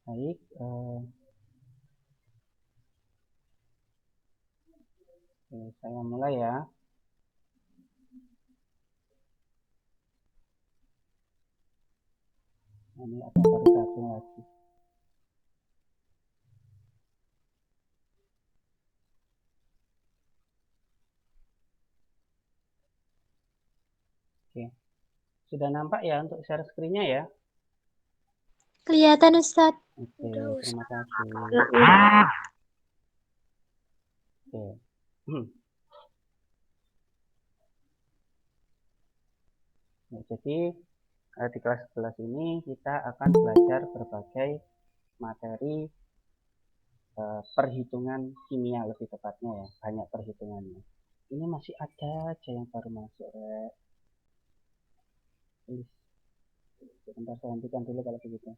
Baik, saya mulai ya. Ini ada baru gabung lagi. Oke, sudah nampak ya untuk share screen-nya ya? Kelihatan Ustadz. Oke, terima kasih. Oke. Nah, jadi di kelas 11 ini kita akan belajar berbagai materi perhitungan kimia lebih tepatnya ya, banyak perhitungannya. Ini masih ada aja yang baru masuk, Rek. Sebentar saya hentikan dulu kalau begitu.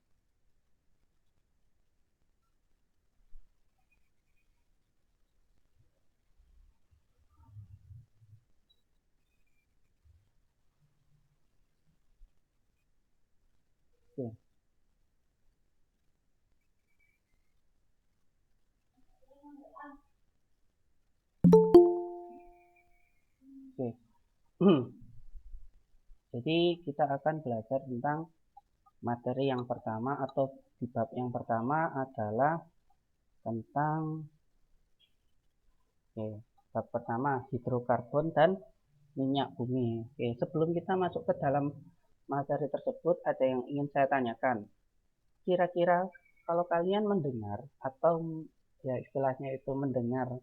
Oke. Oke. Jadi kita akan belajar tentang materi yang pertama atau di bab yang pertama adalah tentang bab pertama hidrokarbon dan minyak bumi. Oke, sebelum kita masuk ke dalam materi tersebut ada yang ingin saya tanyakan. Kira-kira kalau kalian mendengar atau ya istilahnya itu mendengar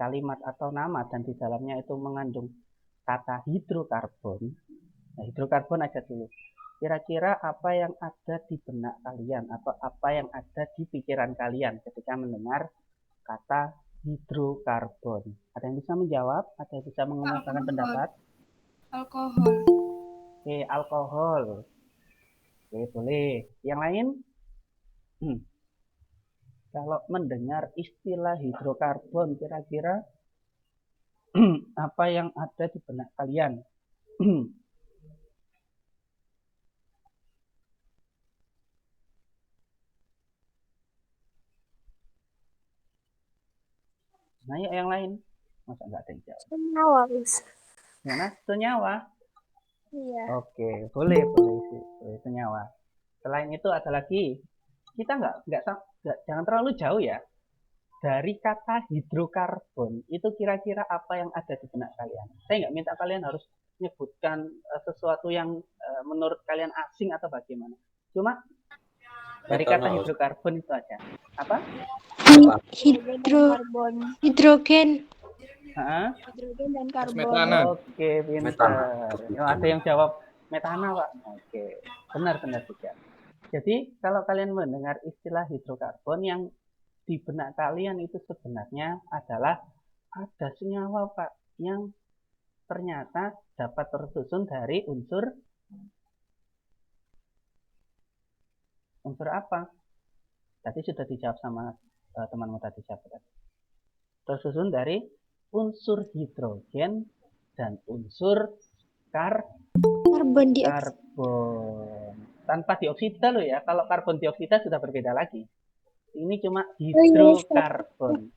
kalimat atau nama dan di dalamnya itu mengandung kata hidrokarbon. Nah, hidrokarbon aja dulu. Kira-kira apa yang ada di benak kalian atau apa yang ada di pikiran kalian ketika mendengar kata hidrokarbon? Ada yang bisa menjawab? Ada yang bisa mengungkapkan pendapat? Alkohol. Oke, alkohol. Oke, boleh. Yang lain? Kalau mendengar istilah hidrokarbon, kira-kira apa yang ada di benak kalian? Nah, yuk yang lain. Masa nggak ada yang jawab? Senyawa, Gus. Mana? Senyawa? Iya. Oke, boleh sih. Boleh senyawa. Selain itu ada lagi. Kita jangan terlalu jauh ya. Dari kata hidrokarbon, itu kira-kira apa yang ada di benak kalian? Saya nggak minta kalian harus menyebutkan sesuatu yang menurut kalian asing atau bagaimana. Cuma dari kata hidrokarbon itu aja. Apa? Hidrogen. Hidrogen dan karbon. Metana. Oke, pintar. Oh, ada yang jawab metana, Pak. Oke, benar juga. Jadi kalau kalian mendengar istilah hidrokarbon, yang di benak kalian itu sebenarnya adalah ada senyawa, Pak, yang ternyata dapat tersusun dari unsur apa? Tadi sudah dijawab sama temanmu tadi, siapa tadi? Tersusun dari unsur hidrogen dan unsur karbon. Tanpa dioksida loh ya. Kalau karbon dioksida sudah berbeda lagi. Ini cuma hidrokarbon.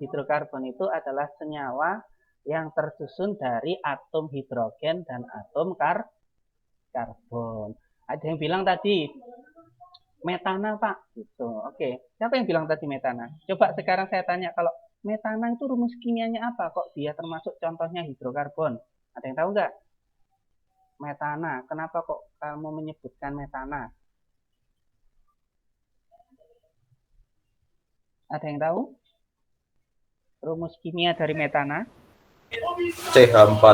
Hidrokarbon itu adalah senyawa yang tersusun dari atom hidrogen dan atom karbon. Ada yang bilang tadi metana, Pak. Gitu. Oke. Siapa yang bilang tadi metana? Coba sekarang saya tanya, kalau metana itu rumus kimianya apa? Kok dia termasuk contohnya hidrokarbon? Ada yang tahu nggak? Metana. Kenapa kok kamu menyebutkan metana? Ada yang tahu? Rumus kimia dari metana? CH4.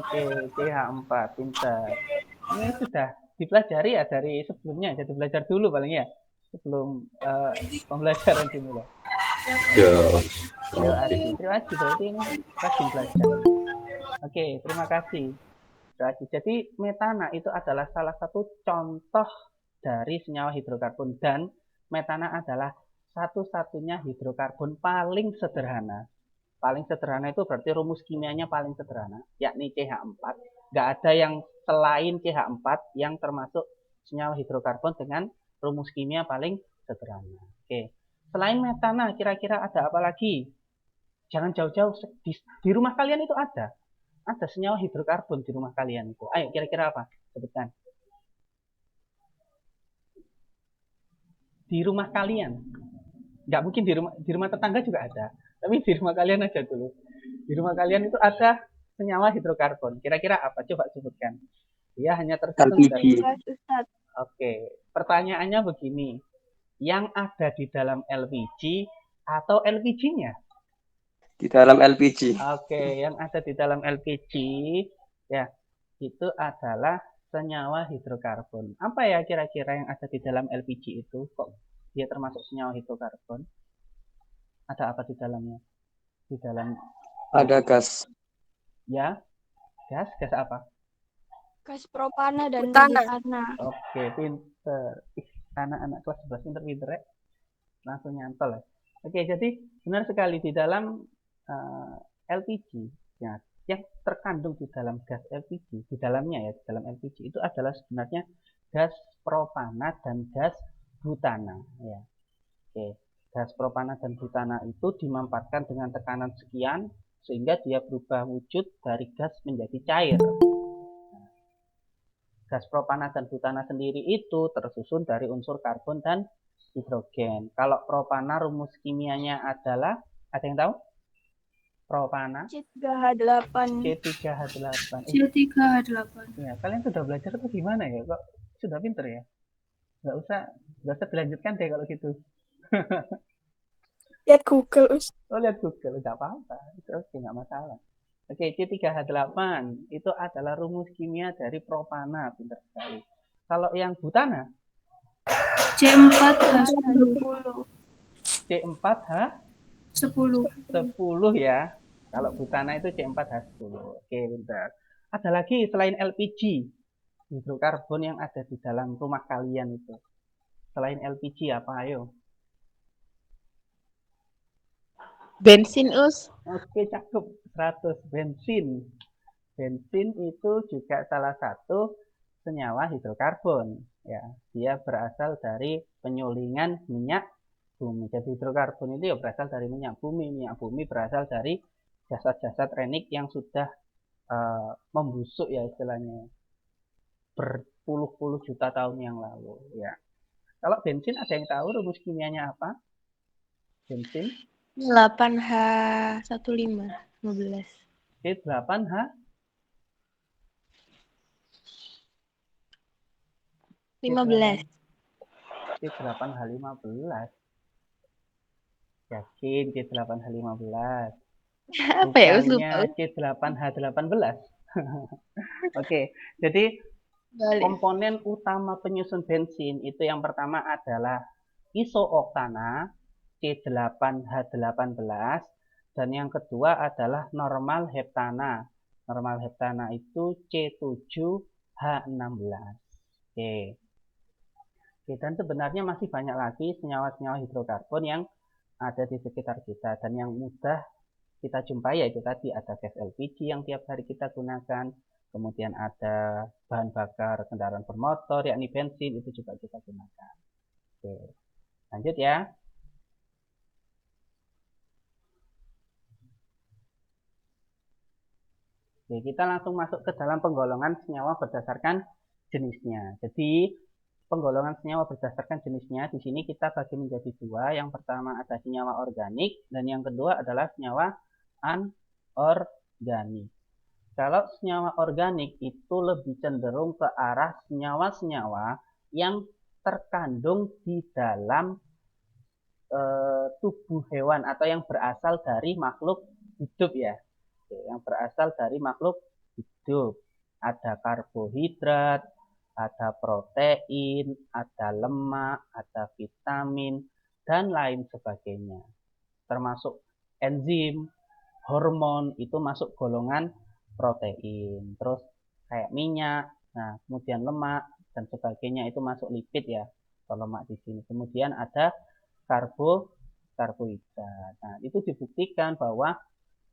Oke, CH4. Pintar. Ini sudah dipelajari ya dari sebelumnya. Jadi belajar dulu paling ya. Sebelum pembelajaran dimulai. Ya. Terima kasih. Berarti ini rajin belajar. Oke, terima kasih. Jadi metana itu adalah salah satu contoh dari senyawa hidrokarbon, dan metana adalah satu-satunya hidrokarbon paling sederhana. Paling sederhana itu berarti rumus kimianya paling sederhana, yakni CH4. Nggak ada yang selain CH4 yang termasuk senyawa hidrokarbon dengan rumus kimia paling sederhana. Oke. Selain metana, kira-kira ada apa lagi? Jangan jauh-jauh, di rumah kalian itu ada. Ada senyawa hidrokarbon di rumah kalian itu. Ayo, kira-kira apa? Sebutkan. Di rumah kalian. Nggak mungkin di rumah tetangga juga ada. Tapi di rumah kalian aja dulu. Di rumah kalian itu ada senyawa hidrokarbon. Kira-kira apa? Coba sebutkan. Dia hanya tergantung dari... Oke, pertanyaannya begini. Yang ada di dalam LPG atau LPG-nya? Di dalam LPG. Oke, yang ada di dalam LPG ya itu adalah senyawa hidrokarbon. Apa ya kira-kira yang ada di dalam LPG itu? Kok dia termasuk senyawa hidrokarbon? Ada apa di dalamnya? Di dalam ada gas. Ya, gas apa? Gas propana dan Butana. Oke, pinter. Anak-anak kelas 11 pinter-pinter ya. Langsung nyantol ya. Oke, jadi benar sekali di dalam LPG ya, yang terkandung di dalam gas LPG, di dalamnya ya, di dalam LPG itu adalah sebenarnya gas propana dan gas butana ya. Oke, gas propana dan butana itu dimanfaatkan dengan tekanan sekian sehingga dia berubah wujud dari gas menjadi cair. Gas propana dan butana sendiri itu tersusun dari unsur karbon dan hidrogen. Kalau propana rumus kimianya adalah, ada yang tahu? Propana C3H8. C3H8. C3H8. Ya, kalian sudah belajar atau gimana ya? Kok sudah pinter ya? Nggak usah dilanjutkan deh kalau gitu. Lihat Google, Us. Oh, lihat Google, nggak apa-apa. Itu oke, nggak masalah. Oke, C3H8 itu adalah rumus kimia dari propana, pintar sekali. Kalau yang butana? C4H10. C4H10 ya. Kalau butana itu C4H10. Oke, pintar. Ada lagi selain LPG, hidrokarbon yang ada di dalam rumah kalian itu. Selain LPG apa, ayo? Bensin, Us. Oke, cakep. 100 bensin. Bensin itu juga salah satu senyawa hidrokarbon. Ya, dia berasal dari penyulingan minyak bumi. Jadi hidrokarbon itu ya berasal dari minyak bumi. Minyak bumi berasal dari jasad-jasad renik yang sudah membusuk ya istilahnya. Berpuluh-puluh juta tahun yang lalu. Ya. Kalau bensin ada yang tahu rumus kimianya apa? Bensin? 8H15. 15. C8H? C8H15. Yakin C8H15? Apa ya, Us? Bukannya C8H18? Oke, jadi komponen utama penyusun bensin itu yang pertama adalah isooktana C8H18 dan yang kedua adalah normal heptana. Normal heptana itu C7H16. Oke. Oke, dan sebenarnya masih banyak lagi senyawa-senyawa hidrokarbon yang ada di sekitar kita dan yang mudah kita jumpai yaitu tadi ada gas LPG yang tiap hari kita gunakan, kemudian ada bahan bakar kendaraan bermotor yakni bensin itu juga kita gunakan. Oke, lanjut ya. Oke, kita langsung masuk ke dalam penggolongan senyawa berdasarkan jenisnya. Jadi penggolongan senyawa berdasarkan jenisnya di sini kita bagi menjadi dua. Yang pertama ada senyawa organik dan yang kedua adalah senyawa anorganik. Kalau senyawa organik itu lebih cenderung ke arah senyawa-senyawa yang terkandung di dalam tubuh hewan atau yang berasal dari makhluk hidup ya. Yang berasal dari makhluk hidup. Ada karbohidrat, ada protein, ada lemak, ada vitamin, dan lain sebagainya. Termasuk enzim, hormon, itu masuk golongan protein. Terus kayak minyak, nah kemudian lemak, dan sebagainya itu masuk lipid ya. Kalau lemak di sini. Kemudian ada karbohidrat. Nah, itu dibuktikan bahwa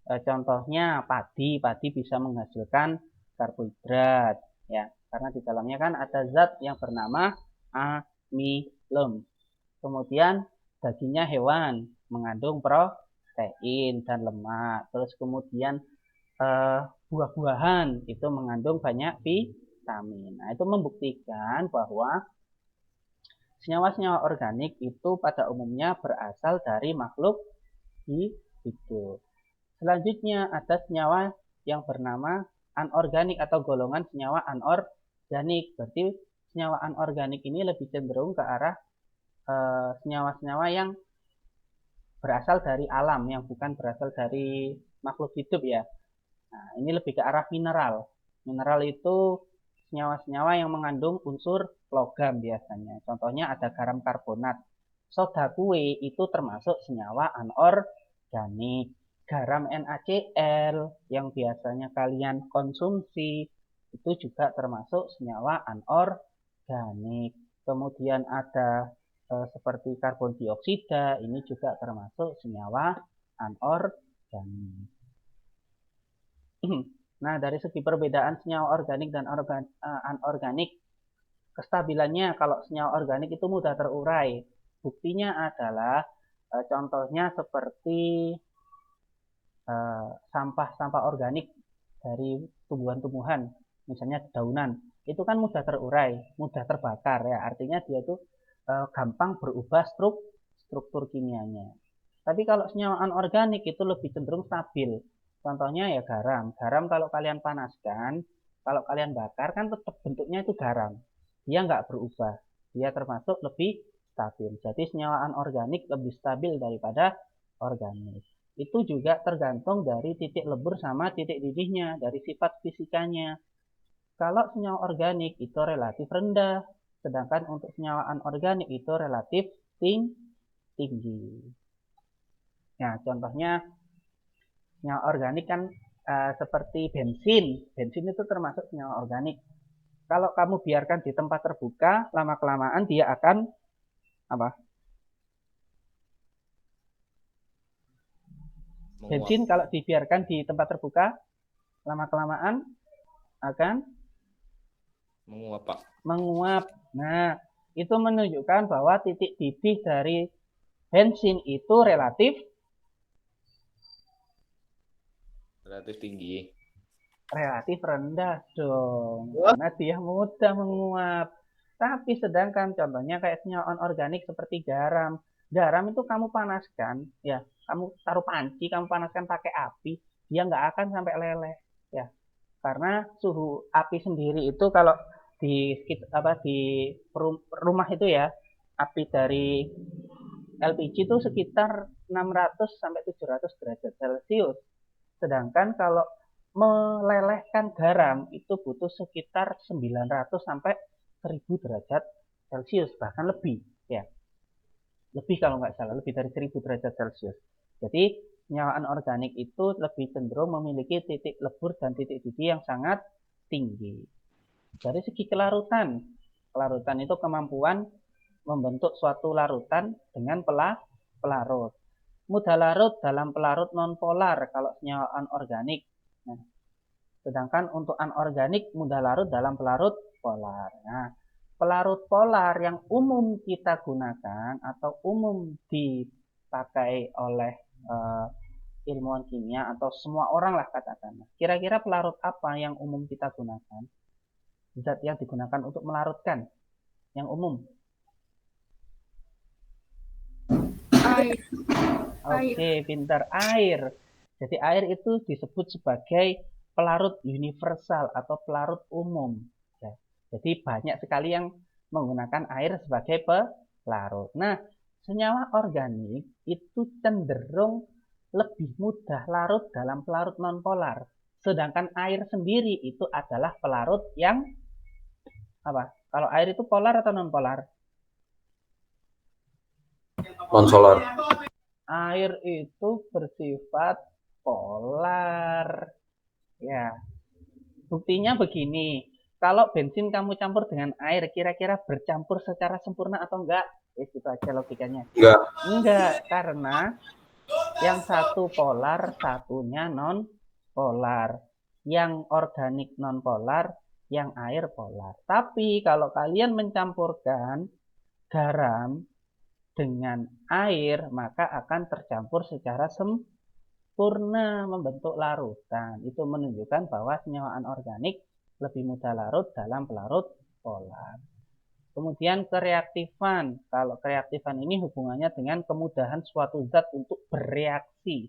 contohnya padi bisa menghasilkan karbohidrat ya, karena di dalamnya kan ada zat yang bernama amilum. Kemudian dagingnya hewan mengandung protein dan lemak. Terus kemudian buah-buahan itu mengandung banyak vitamin. Nah, itu membuktikan bahwa senyawa-senyawa organik itu pada umumnya berasal dari makhluk hidup. Selanjutnya ada senyawa yang bernama anorganik atau golongan senyawa anorganik. Berarti senyawa anorganik ini lebih cenderung ke arah senyawa-senyawa yang berasal dari alam, yang bukan berasal dari makhluk hidup ya. Nah, ini lebih ke arah mineral. Mineral itu senyawa-senyawa yang mengandung unsur logam biasanya. Contohnya ada garam karbonat. Soda kue itu termasuk senyawa anorganik. Garam NaCl yang biasanya kalian konsumsi itu juga termasuk senyawa anorganik. Kemudian ada seperti karbon dioksida, ini juga termasuk senyawa anorganik. Nah, dari segi perbedaan senyawa organik dan anorganik, kestabilannya kalau senyawa organik itu mudah terurai. Buktinya adalah contohnya seperti sampah-sampah organik dari tumbuhan-tumbuhan, misalnya daunan, itu kan mudah terurai, mudah terbakar ya. Artinya dia itu gampang berubah struktur kimianya. Tapi kalau senyawa anorganik itu lebih cenderung stabil. Contohnya ya garam. Garam kalau kalian panaskan, kalau kalian bakar kan tetap bentuknya itu garam. Dia nggak berubah. Dia termasuk lebih stabil. Jadi senyawa anorganik lebih stabil daripada organik. Itu juga tergantung dari titik lebur sama titik didihnya, dari sifat fisikanya. Kalau senyawa organik itu relatif rendah, sedangkan untuk senyawa anorganik itu relatif tinggi. Nah, contohnya senyawa organik kan seperti bensin. Bensin itu termasuk senyawa organik. Kalau kamu biarkan di tempat terbuka, lama-kelamaan dia akan apa? Bensin kalau dibiarkan di tempat terbuka, lama-kelamaan akan menguap, Pak. Menguap. Nah, itu menunjukkan bahwa titik didih dari bensin itu relatif tinggi. Relatif rendah dong. Karena dia mudah menguap. Tapi sedangkan contohnya kayak senyawa anorganik seperti garam. Garam itu kamu panaskan, ya, kamu taruh panci, kamu panaskan pakai api, dia nggak akan sampai leleh, ya. Karena suhu api sendiri itu kalau di rumah itu ya, api dari LPG itu sekitar 600 sampai 700 derajat Celcius. Sedangkan kalau melelehkan garam itu butuh sekitar 900 sampai 1000 derajat Celcius, bahkan lebih ya. Lebih kalau nggak salah, lebih dari 1000 derajat Celcius. Jadi senyawa anorganik itu lebih cenderung memiliki titik lebur dan titik didih yang sangat tinggi. Dari segi kelarutan itu kemampuan membentuk suatu larutan dengan pelarut. Mudah larut dalam pelarut nonpolar kalau senyawa anorganik. Nah, sedangkan untuk anorganik mudah larut dalam pelarut polar. Nah, pelarut polar yang umum kita gunakan atau umum dipakai oleh ilmuwan kimia atau semua orang lah katakanlah. Kira-kira pelarut apa yang umum kita gunakan? Zat yang digunakan untuk melarutkan yang umum. Air. Oke, pintar. Air. Jadi air itu disebut sebagai pelarut universal atau pelarut umum. Ya. Jadi banyak sekali yang menggunakan air sebagai pelarut. Nah, senyawa organik itu cenderung lebih mudah larut dalam pelarut nonpolar. Sedangkan air sendiri itu adalah pelarut yang apa? Kalau air itu polar atau nonpolar? Non-solar. Air itu bersifat polar. Ya. Buktinya begini. Kalau bensin kamu campur dengan air, kira-kira bercampur secara sempurna atau enggak? Itu aja logikanya. Enggak. Enggak, karena yang satu polar, satunya non polar. Yang organik non polar, yang air polar. Tapi kalau kalian mencampurkan garam dengan air, maka akan tercampur secara sempurna membentuk larutan. Itu menunjukkan bahwa senyawa anorganik lebih mudah larut dalam pelarut polar. Kemudian kereaktifan. Kalau kereaktifan ini hubungannya dengan kemudahan suatu zat untuk bereaksi.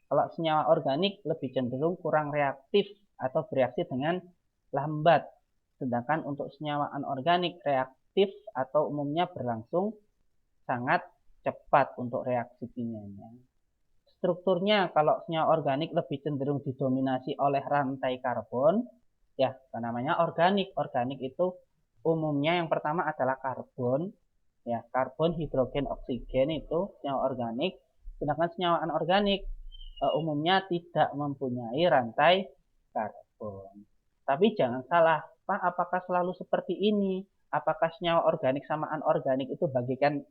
Kalau senyawa organik lebih cenderung kurang reaktif atau bereaksi dengan lambat. Sedangkan untuk senyawa anorganik reaktif atau umumnya berlangsung sangat cepat untuk reaksi kimianya. Strukturnya kalau senyawa organik lebih cenderung didominasi oleh rantai karbon, ya namanya organik. Organik itu umumnya yang pertama adalah karbon, ya karbon, hidrogen, oksigen itu senyawa organik. Sedangkan senyawa anorganik umumnya tidak mempunyai rantai karbon. Tapi jangan salah, Pak, apakah selalu seperti ini? Apakah senyawa organik sama anorganik itu bagikan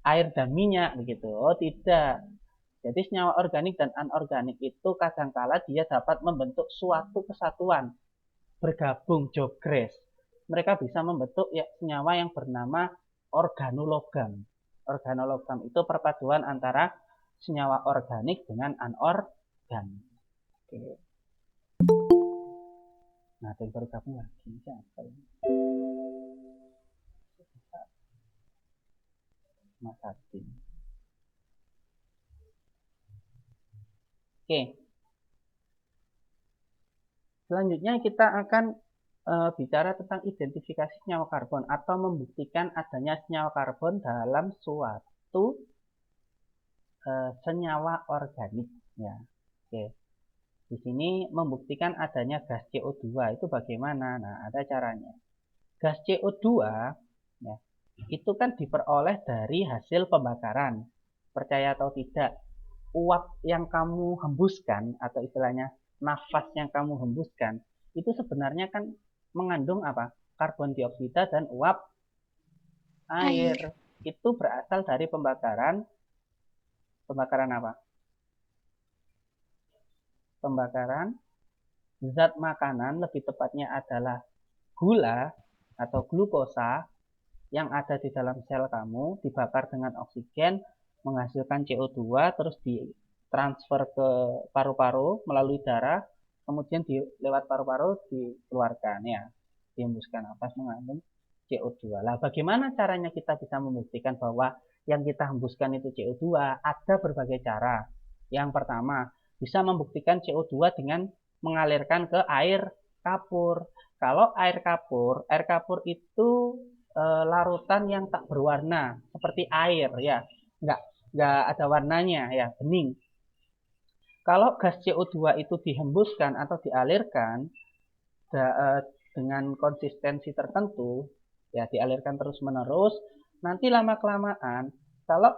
air dan minyak begitu? Oh, tidak. Jadi senyawa organik dan anorganik itu kadangkala dia dapat membentuk suatu kesatuan, bergabung, jogres. Mereka bisa membentuk ya, senyawa yang bernama organologam. Organologam itu perpaduan antara senyawa organik dengan anorganik. Oke. Nah, ada yang baru gabung lagi. Siapa ini? Mas Adin. Oke. Selanjutnya kita akan bicara tentang identifikasi senyawa karbon atau membuktikan adanya senyawa karbon dalam suatu senyawa organik. Ya. Oke. Di sini membuktikan adanya gas CO2 itu bagaimana? Nah, ada caranya. Gas CO2 ya, itu kan diperoleh dari hasil pembakaran. Percaya atau tidak, uap yang kamu hembuskan atau istilahnya nafas yang kamu hembuskan itu sebenarnya kan mengandung apa? Karbon dioksida dan uap air. Itu berasal dari pembakaran apa? Pembakaran zat makanan, lebih tepatnya adalah gula atau glukosa yang ada di dalam sel kamu, dibakar dengan oksigen, menghasilkan CO2, terus ditransfer ke paru-paru melalui darah, kemudian lewat paru-paru dikeluarkan, ya, dihembuskan nafas mengandung CO2. Lah, bagaimana caranya kita bisa membuktikan bahwa yang kita hembuskan itu CO2? Ada berbagai cara. Yang pertama, bisa membuktikan CO2 dengan mengalirkan ke air kapur. Kalau air kapur itu larutan yang tak berwarna seperti air, ya, nggak ada warnanya, ya, bening. Kalau gas CO2 itu dihembuskan atau dialirkan dengan konsistensi tertentu, ya, dialirkan terus-menerus, nanti lama-kelamaan kalau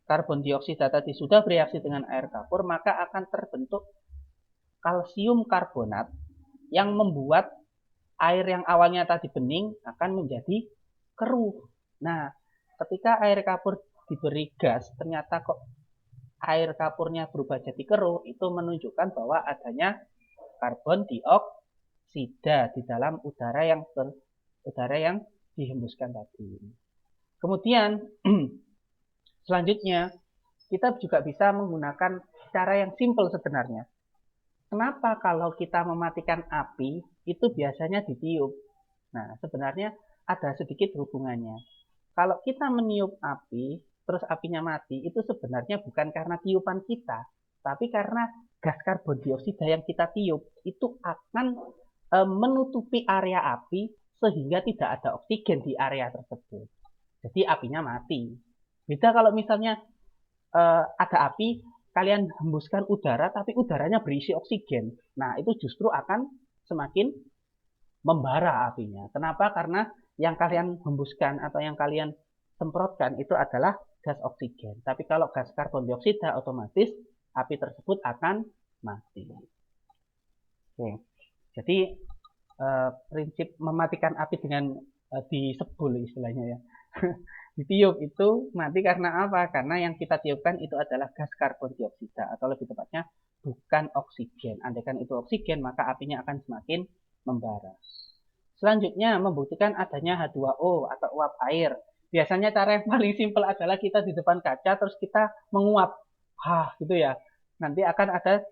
karbon dioksida tadi sudah bereaksi dengan air kapur, maka akan terbentuk kalsium karbonat yang membuat air yang awalnya tadi bening akan menjadi keruh. Nah, ketika air kapur diberi gas, ternyata kok air kapurnya berubah jadi keruh, itu menunjukkan bahwa adanya karbon dioksida di dalam udara yang dihembuskan tadi. Kemudian selanjutnya, kita juga bisa menggunakan cara yang simpel sebenarnya. Kenapa kalau kita mematikan api, itu biasanya ditiup? Nah, sebenarnya ada sedikit hubungannya. Kalau kita meniup api, terus apinya mati, itu sebenarnya bukan karena tiupan kita, tapi karena gas karbon dioksida yang kita tiup, itu akan menutupi area api, sehingga tidak ada oksigen di area tersebut. Jadi apinya mati. Beda kalau misalnya ada api, kalian hembuskan udara, tapi udaranya berisi oksigen. Nah, itu justru akan semakin membara apinya. Kenapa? Karena yang kalian hembuskan atau yang kalian semprotkan itu adalah gas oksigen. Tapi kalau gas karbon dioksida, otomatis api tersebut akan mati. Oke. Jadi prinsip mematikan api dengan disebul istilahnya, ya. Ditiup itu mati karena apa? Karena yang kita tiupkan itu adalah gas karbon dioksida, atau lebih tepatnya bukan oksigen. Andaikan itu oksigen, maka apinya akan semakin membara. Selanjutnya, membuktikan adanya H2O atau uap air. Biasanya cara yang paling simpel adalah kita di depan kaca, terus kita menguap. Gitu ya. Nanti akan ada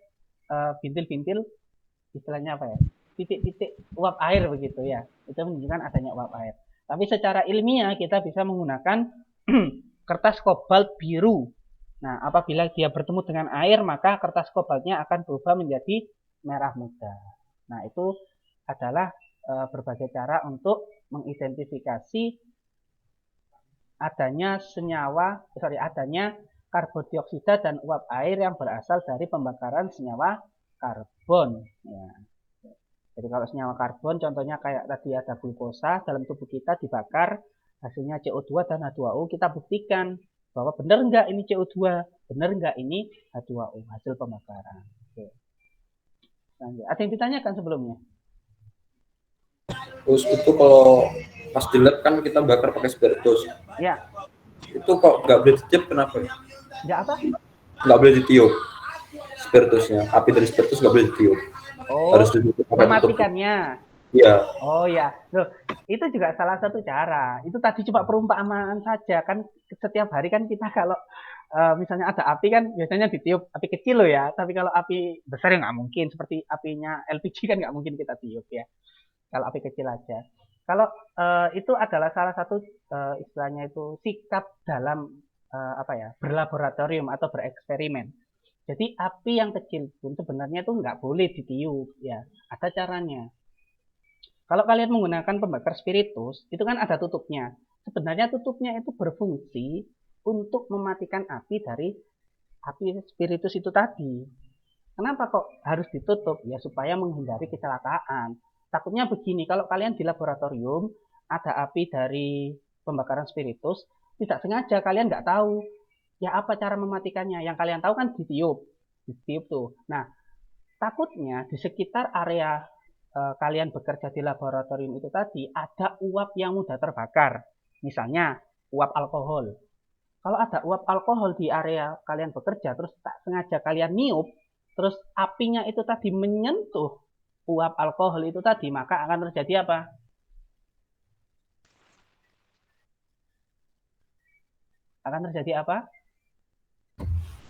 bintil-bintil, istilahnya apa ya? Titik-titik uap air begitu ya. Itu menunjukkan adanya uap air. Tapi secara ilmiah kita bisa menggunakan kertas kobalt biru. Nah, apabila dia bertemu dengan air, maka kertas kobaltnya akan berubah menjadi merah muda. Nah, itu adalah berbagai cara untuk mengidentifikasi adanya adanya karbon dioksida dan uap air yang berasal dari pembakaran senyawa karbon. Ya. Jadi kalau senyawa karbon, contohnya kayak tadi ada glukosa dalam tubuh kita dibakar, hasilnya CO2 dan H2O, kita buktikan bahwa benar nggak ini CO2, benar nggak ini H2O, hasil pembakaran. Oke. Lanjut. Ada yang ditanyakan sebelumnya? Terus itu kalau pas di lab kan kita bakar pakai spiritus. Ya. Itu kok nggak boleh ditiup, kenapa? Nggak apa? Nggak boleh ditiup spiritusnya. Api dari spiritus nggak boleh ditiup. Oh, Harus ditutup. mematikannya. Iya. Oh ya, loh, itu juga salah satu cara. Itu tadi cuma perumpamaan saja kan. Setiap hari kan kita kalau misalnya ada api kan biasanya ditiup, api kecil loh ya. Tapi kalau api besar ya nggak mungkin. Seperti apinya LPG kan nggak mungkin kita tiup ya. Kalau api kecil aja. Kalau itu adalah salah satu istilahnya itu sikap dalam berlaboratorium atau bereksperimen. Jadi api yang kecil pun sebenarnya itu nggak boleh ditiup ya. Ada caranya. Kalau kalian menggunakan pembakar spiritus, itu kan ada tutupnya. Sebenarnya tutupnya itu berfungsi untuk mematikan api dari api spiritus itu tadi. Kenapa kok harus ditutup? Ya supaya menghindari kecelakaan. Takutnya begini, kalau kalian di laboratorium ada api dari pembakaran spiritus, tidak sengaja kalian nggak tahu ya apa cara mematikannya. Yang kalian tahu kan ditiup tuh. Nah, takutnya di sekitar area kalian bekerja di laboratorium itu tadi ada uap yang mudah terbakar. Misalnya uap alkohol. Kalau ada uap alkohol di area kalian bekerja terus tak sengaja kalian niup, terus apinya itu tadi menyentuh uap alkohol itu tadi, maka akan terjadi apa? Akan terjadi apa?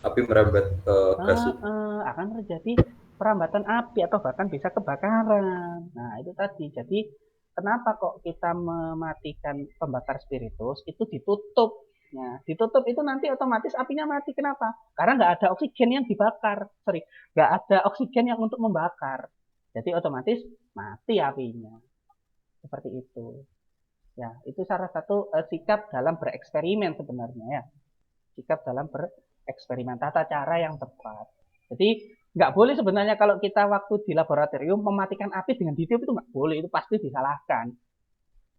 Api merambat ke gas. Akan terjadi perambatan api atau bahkan bisa kebakaran. Nah, itu tadi. Jadi, kenapa kok kita mematikan pembakar spiritus itu ditutup? Nah, ditutup itu nanti otomatis apinya mati. Kenapa? Karena nggak ada oksigen yang dibakar. Nggak ada oksigen yang untuk membakar. Jadi otomatis mati apinya. Seperti itu. Ya, itu salah satu sikap dalam bereksperimen sebenarnya ya. Sikap dalam bereksperimen, tata cara yang tepat. Jadi nggak boleh sebenarnya kalau kita waktu di laboratorium mematikan api dengan ditiup, itu nggak boleh, itu pasti disalahkan.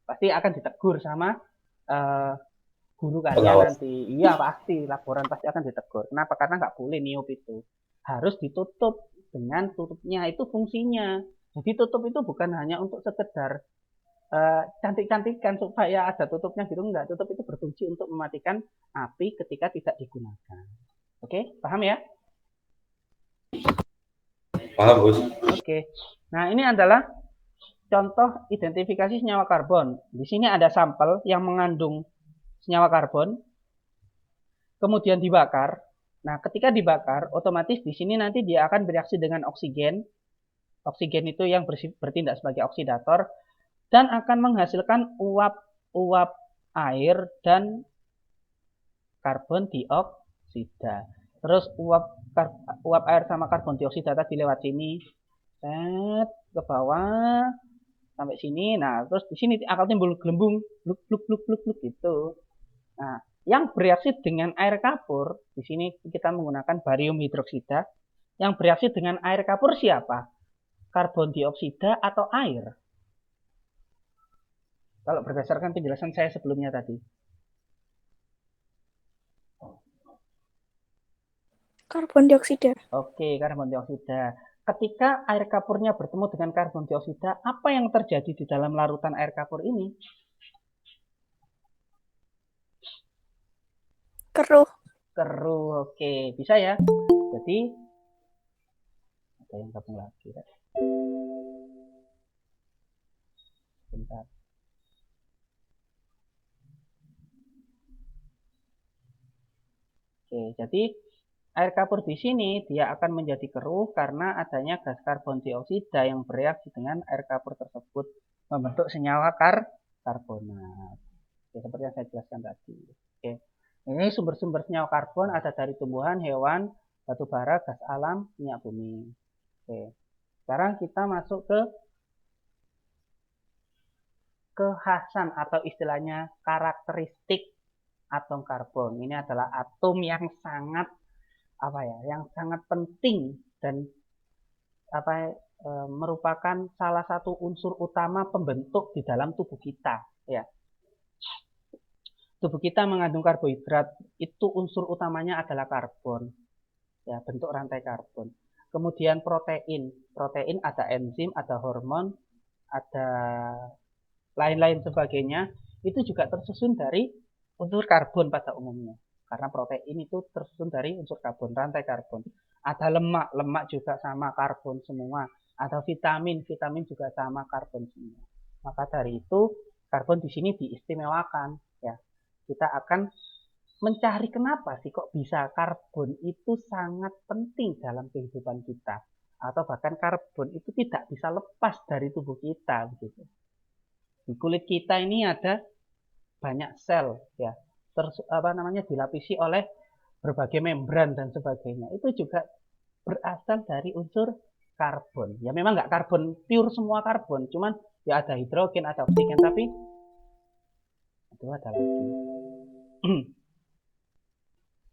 Pasti akan ditegur sama guru kalian nanti. Iya pasti, laporan pasti akan ditegur. Kenapa? Karena nggak boleh niup itu. Harus ditutup dengan tutupnya, itu fungsinya. Jadi tutup itu bukan hanya untuk sekedar cantik-cantikan supaya ada tutupnya gitu, enggak. Tutup itu berfungsi untuk mematikan api ketika tidak digunakan. Oke, paham ya? Paham, Bos. Oke. Nah, ini adalah contoh identifikasi senyawa karbon. Di sini ada sampel yang mengandung senyawa karbon, kemudian dibakar. Nah, ketika dibakar, otomatis di sini nanti dia akan bereaksi dengan oksigen. Oksigen itu yang bertindak sebagai oksidator dan akan menghasilkan uap air dan karbon dioksida. Terus uap air sama karbon dioksida tadi lewat sini, ke bawah sampai sini. Nah, terus di sini akan timbul gelembung, luk gitu. Nah, yang bereaksi dengan air kapur, di sini kita menggunakan barium hidroksida. Yang bereaksi dengan air kapur siapa? Karbon dioksida atau air? Kalau berdasarkan penjelasan saya sebelumnya tadi. Karbon dioksida. Oke, karbon dioksida. Ketika air kapurnya bertemu dengan karbon dioksida, apa yang terjadi di dalam larutan air kapur ini? Keruh. Keruh, oke. Bisa ya? Jadi, ada yang gabung lagi. Bentar. Oke, jadi air kapur di sini dia akan menjadi keruh karena adanya gas karbon dioksida yang bereaksi dengan air kapur tersebut membentuk senyawa karbonat. Oke, seperti yang saya jelaskan tadi. Oke. Ini sumber-sumber senyawa karbon ada dari tumbuhan, hewan, batu bara, gas alam, minyak bumi. Oke. Sekarang kita masuk ke kekhasan atau istilahnya karakteristik atom karbon. Ini adalah atom yang sangat yang sangat penting dan merupakan salah satu unsur utama pembentuk di dalam tubuh kita, ya. Tubuh kita mengandung karbohidrat, itu unsur utamanya adalah karbon, ya, bentuk rantai karbon. Kemudian protein ada enzim, ada hormon, ada lain-lain sebagainya, itu juga tersusun dari unsur karbon pada umumnya. Karena protein itu tersusun dari unsur karbon, rantai karbon. Ada lemak juga sama karbon semua. Ada vitamin juga sama karbon semua. Maka dari itu karbon di sini diistimewakan, ya. Kita akan mencari kenapa sih kok bisa karbon itu sangat penting dalam kehidupan kita, atau bahkan karbon itu tidak bisa lepas dari tubuh kita, begitu. Di kulit kita ini ada banyak sel, ya, dilapisi oleh berbagai membran dan sebagainya. Itu juga berasal dari unsur karbon. Ya memang nggak karbon pure semua karbon, cuman ya ada hidrogen, ada oksigen, tapi itu ada lagi.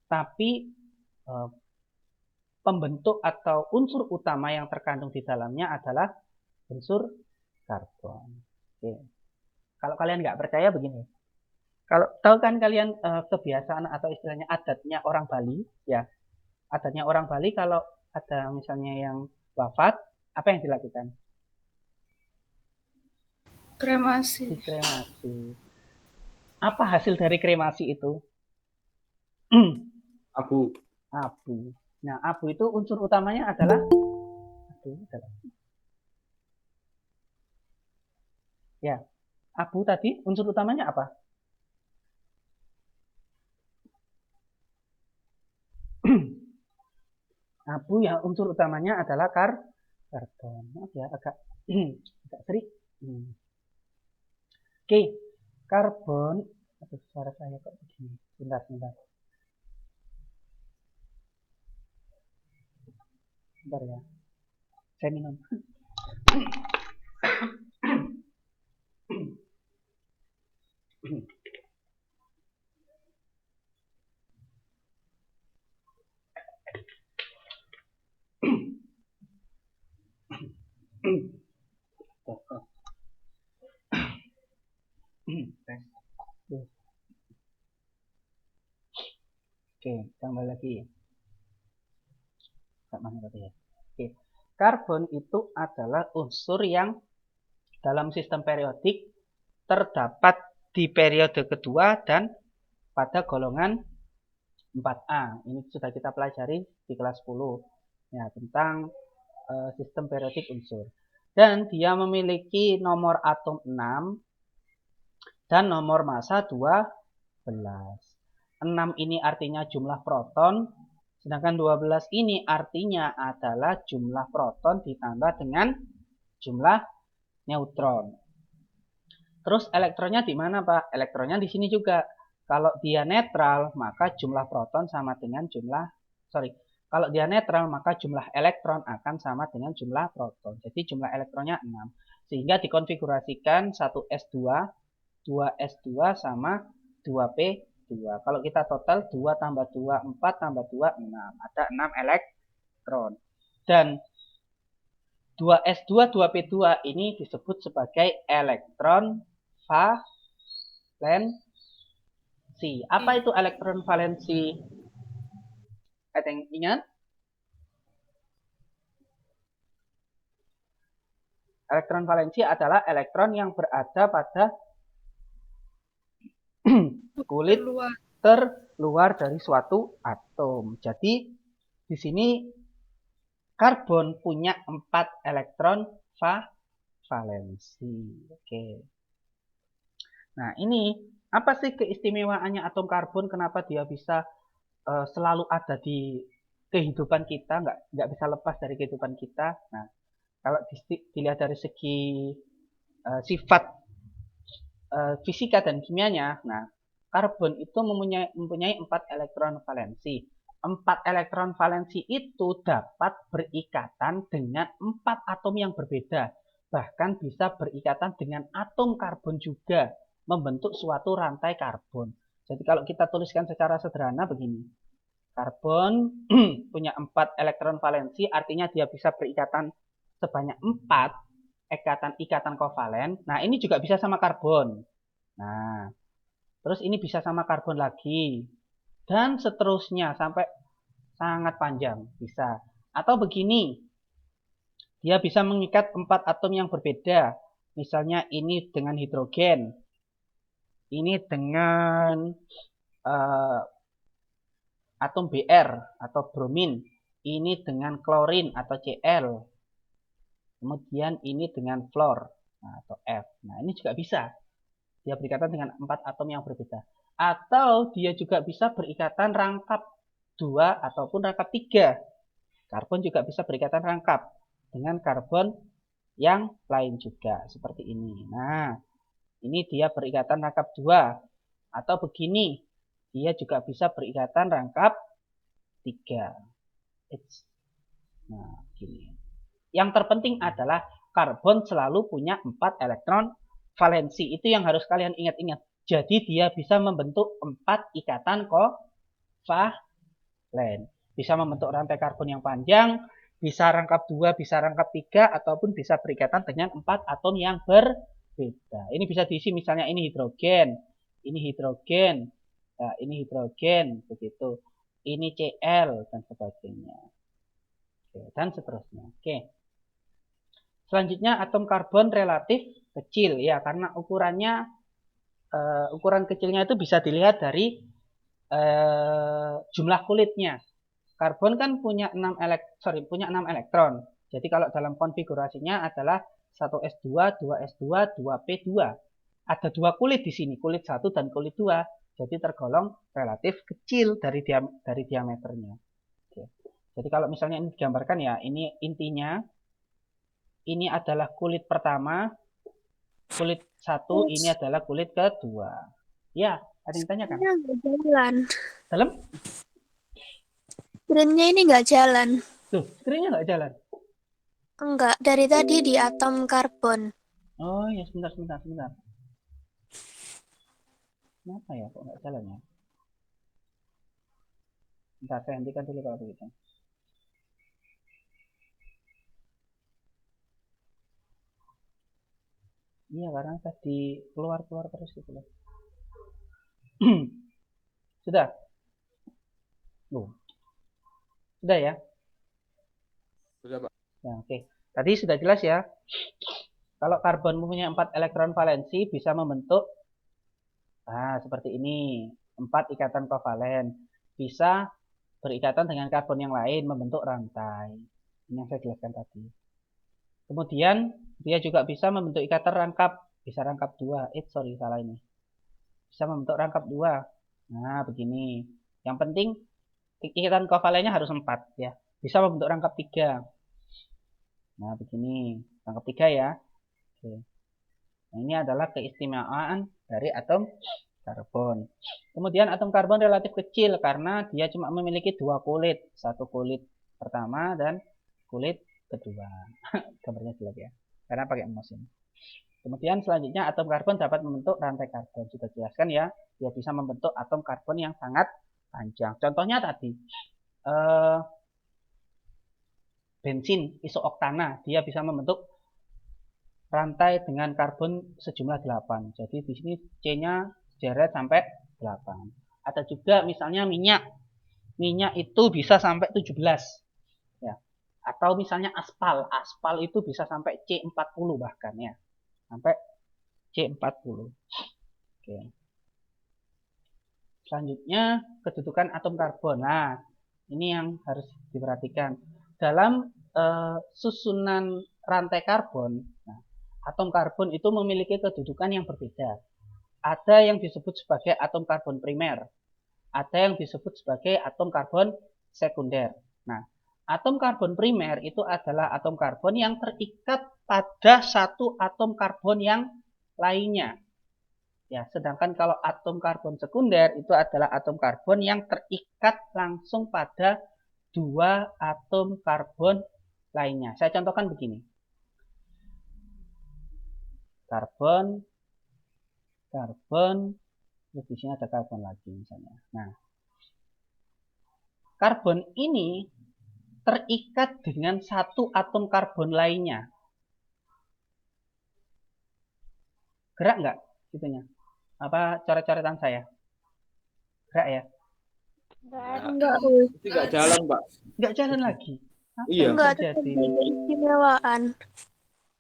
Tapi pembentuk atau unsur utama yang terkandung di dalamnya adalah unsur karbon. Oke. Kalau kalian nggak percaya begini, kalau tahu kan kalian kebiasaan atau istilahnya adatnya orang Bali, ya, adatnya orang Bali kalau ada misalnya yang wafat, apa yang dilakukan? Kremasi. Dikremasi. Apa hasil dari kremasi itu? Abu. Abu. Nah, abu itu unsur utamanya adalah ya, abu tadi unsur utamanya apa? Abu ya unsur utamanya adalah karbon. Ya, agak seri. Oke, karbon. Aduh, suara saya kok begini. Bentar. Bentar ya. Saya minum. Oke, tambah lagi. Oke. Karbon itu adalah unsur yang dalam sistem periodik terdapat di periode kedua dan pada golongan 4A. Ini sudah kita pelajari di kelas 10 ya, tentang sistem periodik unsur. Dan dia memiliki nomor atom 6 dan nomor massa 12. 6 ini artinya jumlah proton, sedangkan 12 ini artinya adalah jumlah proton ditambah dengan jumlah neutron. Terus elektronnya di mana, Pak? Elektronnya di sini juga. Kalau dia netral, maka jumlah proton sama dengan kalau dia netral, maka jumlah elektron akan sama dengan jumlah proton. Jadi jumlah elektronnya 6. Sehingga dikonfigurasikan 1s2, 2s2 sama 2p2. Kalau kita total 2 tambah 2, 4 tambah 2, 6. Ada 6 elektron. Dan 2s2, 2p2 ini disebut sebagai elektron valensi. Apa itu elektron valensi? Ada yang ingat? Elektron valensi adalah elektron yang berada pada kulit terluar dari suatu atom. Jadi di sini karbon punya 4 elektron valensi. Oke. Nah, ini apa sih keistimewaannya atom karbon? Kenapa dia bisa selalu ada di kehidupan kita, nggak bisa lepas dari kehidupan kita? Nah, kalau dilihat dari segi sifat fisika dan kimianya, nah karbon itu mempunyai 4 elektron valensi. 4 elektron valensi itu dapat berikatan dengan 4 atom yang berbeda. Bahkan bisa berikatan dengan atom karbon juga, membentuk suatu rantai karbon. Jadi kalau kita tuliskan secara sederhana begini. Karbon punya 4 elektron valensi, artinya dia bisa berikatan sebanyak 4 ikatan kovalen. Nah, ini juga bisa sama karbon. Nah, terus ini bisa sama karbon lagi. Dan seterusnya sampai sangat panjang bisa. Atau begini, dia bisa mengikat 4 atom yang berbeda. Misalnya ini dengan hidrogen, ini dengan atom Br atau bromin, ini dengan klorin atau Cl, kemudian ini dengan fluor atau F. Nah, ini juga bisa. Dia berikatan dengan 4 atom yang berbeda. Atau dia juga bisa berikatan rangkap 2 ataupun rangkap 3. Karbon juga bisa berikatan rangkap dengan karbon yang lain juga, seperti ini. Nah, ini dia berikatan rangkap 2. Atau begini, dia juga bisa berikatan rangkap 3. Nah, gini. Yang terpenting adalah karbon selalu punya 4 elektron valensi. Itu yang harus kalian ingat-ingat. Jadi dia bisa membentuk 4 ikatan kovalen. Bisa membentuk rantai karbon yang panjang, bisa rangkap 2, bisa rangkap 3, ataupun bisa berikatan dengan 4 atom yang berbeda. Ini bisa diisi misalnya ini hidrogen, nah, ini hidrogen, begitu. Ini Cl dan sebagainya. Oke, dan seterusnya. Oke. Selanjutnya atom karbon relatif kecil ya, karena ukuran kecilnya itu bisa dilihat dari jumlah kulitnya. Karbon kan punya 6 elektron. Jadi kalau dalam konfigurasinya adalah 1s2, 2s2, 2p2. Ada 2 kulit di sini, kulit 1 dan kulit 2. Jadi tergolong relatif kecil dari diameternya. Oke. Jadi kalau misalnya ini digambarkan ya, ini intinya. Ini adalah kulit pertama, kulit 1, ini adalah kulit kedua. Ya, ada yang tanya kan? Nggak jalan. Dalam? Screen-nya ini nggak jalan. Tuh, screen-nya nggak jalan. Enggak, dari tadi di atom karbon. Oh ya, sebentar. Kenapa ya kok nggak jalan ya? Bentar, saya hentikan dulu kalau begitu. Iya, karena tadi keluar terus gitu loh. Sudah? Sudah ya? Sudah, Pak. Ya, oke. Tadi sudah jelas ya. Kalau karbon mempunyai 4 elektron valensi bisa membentuk seperti ini. 4 ikatan kovalen. Bisa berikatan dengan karbon yang lain membentuk rantai. Ini yang saya jelaskan tadi. Kemudian dia juga bisa membentuk ikatan rangkap. Bisa rangkap 2. Salah ini. Bisa membentuk rangkap 2. Nah, begini. Yang penting ikatan kovalennya harus 4 ya. Bisa membentuk rangkap 3. Nah, begini. Rangkap 3 ya. Oke. Nah, ini adalah keistimewaan dari atom karbon. Kemudian atom karbon relatif kecil karena dia cuma memiliki 2 kulit. Satu kulit pertama dan kulit kedua. Gambarnya jelek ya. Karena pakai mesin. Kemudian selanjutnya atom karbon dapat membentuk rantai karbon. Sudah jelaskan ya. Dia bisa membentuk atom karbon yang sangat panjang. Contohnya tadi. Bensin isooktana. Dia bisa membentuk rantai dengan karbon sejumlah 8. Jadi di sini C-nya sederet sampai 8. Ada juga misalnya minyak. Minyak itu bisa sampai 17. Ya. Atau misalnya aspal. Aspal itu bisa sampai C40 bahkan ya. Sampai C40. Oke. Selanjutnya kedudukan atom karbon. Nah, ini yang harus diperhatikan. Dalam susunan rantai karbon, atom karbon itu memiliki kedudukan yang berbeda. Ada yang disebut sebagai atom karbon primer. Ada yang disebut sebagai atom karbon sekunder. Nah, atom karbon primer itu adalah atom karbon yang terikat pada satu atom karbon yang lainnya. Ya, sedangkan kalau atom karbon sekunder itu adalah atom karbon yang terikat langsung pada dua atom karbon lainnya. Saya contohkan begini. Karbon, terus di sini ada karbon lagi misalnya. Nah, karbon ini terikat dengan satu atom karbon lainnya. Gerak nggak? Gitunya. Apa coret-coretan saya? Gerak ya? Enggak, Itu nggak jalan, Pak. Nggak jalan lagi. Apa Iya. yang enggak ada terjadi? keistimewaan.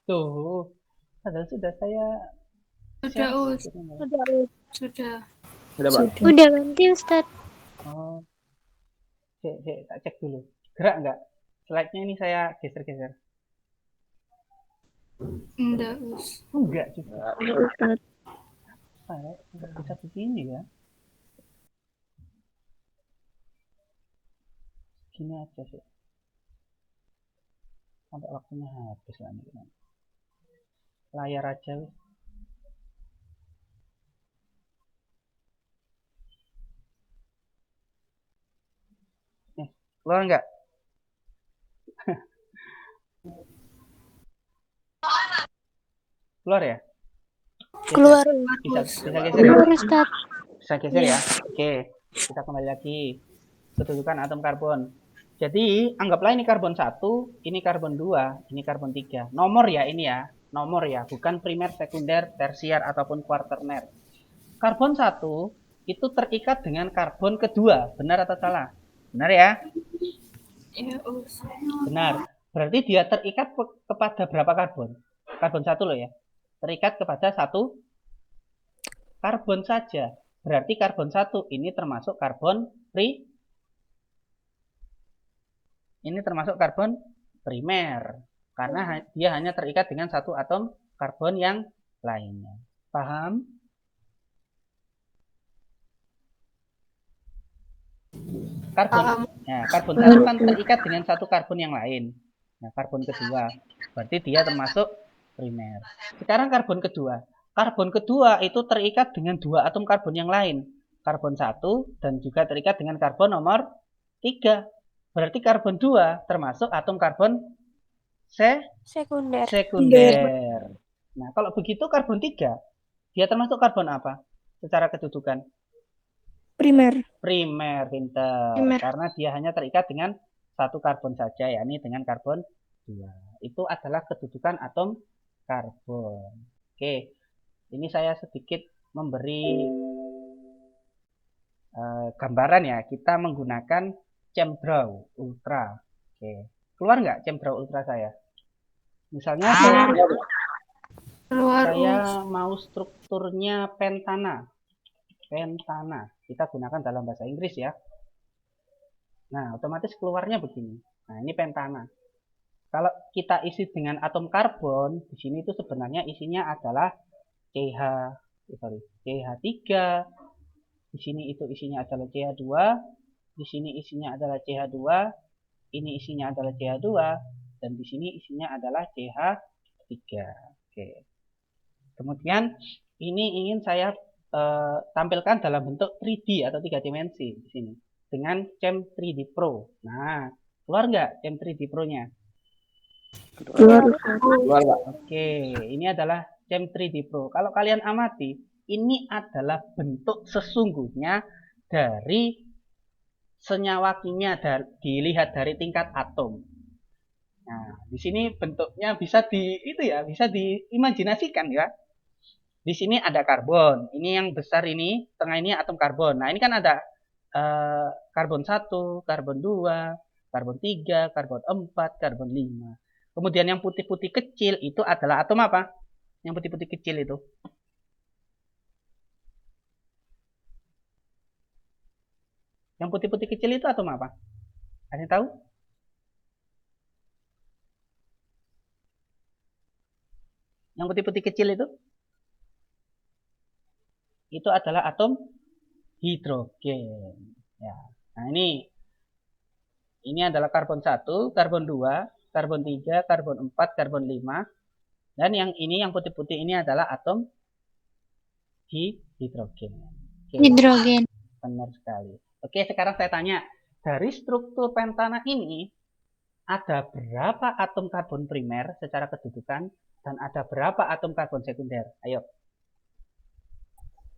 Tuh, padahal sudah saya Sudah, Us. Sudah, Us. Sudah. Ada, Pak. Udah ganti Ustadz. Oh, tak cek dulu. Gerak nggak? Slide-nya ini saya geser-geser. Enggak, Us. Enggak juga. Ustadz. Apa ya? Nggak bisa begini ya. Gini aja sih. Sampai waktunya habis lah nih. Layar aja. Wis. Nih, keluar nggak? Keluar ya? Geser. Keluar. Bisa geser ya? Keluar Ustadz. Bisa geser ya? Oke, kita kembali lagi. Kedudukan atom karbon. Jadi, anggaplah ini karbon 1, ini karbon 2, ini karbon 3. Nomor ya ini ya, nomor ya, bukan primer, sekunder, tersier, ataupun kuaterner. Karbon 1 itu terikat dengan karbon kedua, benar atau salah? Benar ya? Ya, Us. Benar. Berarti dia terikat kepada berapa karbon? Karbon 1 loh ya. Terikat kepada satu karbon saja. Berarti karbon 1 ini termasuk karbon ini termasuk karbon primer. Karena dia hanya terikat dengan satu atom karbon yang lainnya. Paham? Karbon 1 kan terikat dengan satu karbon yang lain. Nah, karbon kedua. Berarti dia termasuk primer. Sekarang karbon kedua. Karbon kedua itu terikat dengan dua atom karbon yang lain. Karbon 1 dan juga terikat dengan karbon nomor 3. Berarti karbon 2 termasuk atom karbon Sekunder. Nah, kalau begitu karbon 3, dia termasuk karbon apa? Secara kedudukan? Primer. Primer, pinter. Primer. Karena dia hanya terikat dengan satu karbon saja, yakni dengan karbon 2. Itu adalah kedudukan atom karbon. Oke, ini saya sedikit memberi gambaran ya. Kita menggunakan ChemDraw Ultra. Oke, keluar nggak ChemDraw Ultra saya? Misalnya Keluar, Us. saya mau strukturnya pentana. Kita gunakan dalam bahasa Inggris ya. Nah, otomatis keluarnya begini. Nah, ini pentana. Kalau kita isi dengan atom karbon, di sini itu sebenarnya isinya adalah CH3. Di sini itu isinya adalah CH2. Di sini isinya adalah CH2. Ini isinya adalah CH2. Dan di sini isinya adalah CH3. Oke. Kemudian ini ingin saya tampilkan dalam bentuk 3D atau 3 dimensi di sini dengan Chem 3D Pro. Nah, keluar nggak Chem 3D Pro-nya? Keluar. Oke, ini adalah Chem 3D Pro. Kalau kalian amati, ini adalah bentuk sesungguhnya dari senyawa kimia dilihat dari tingkat atom. Nah, di sini bentuknya bisa bisa diimajinasikan ya. Di sini ada karbon. Ini yang besar ini, tengah ini atom karbon. Nah, ini kan ada karbon 1, karbon 2, karbon 3, karbon 4, karbon 5. Kemudian yang putih-putih kecil itu adalah atom apa? Yang putih-putih kecil itu. Yang putih-putih kecil itu atom apa? Ada yang tahu? Yang putih-putih kecil itu? itu adalah atom hidrogen. Ya. Nah, ini adalah karbon 1, karbon 2, karbon 3, karbon 4, karbon 5. Dan yang ini yang putih-putih ini adalah atom hidrogen. Oke, Hidrogen. benar sekali. Oke, sekarang saya tanya, dari struktur pentana ini ada berapa atom karbon primer secara kedudukan dan ada berapa atom karbon sekunder? Ayo.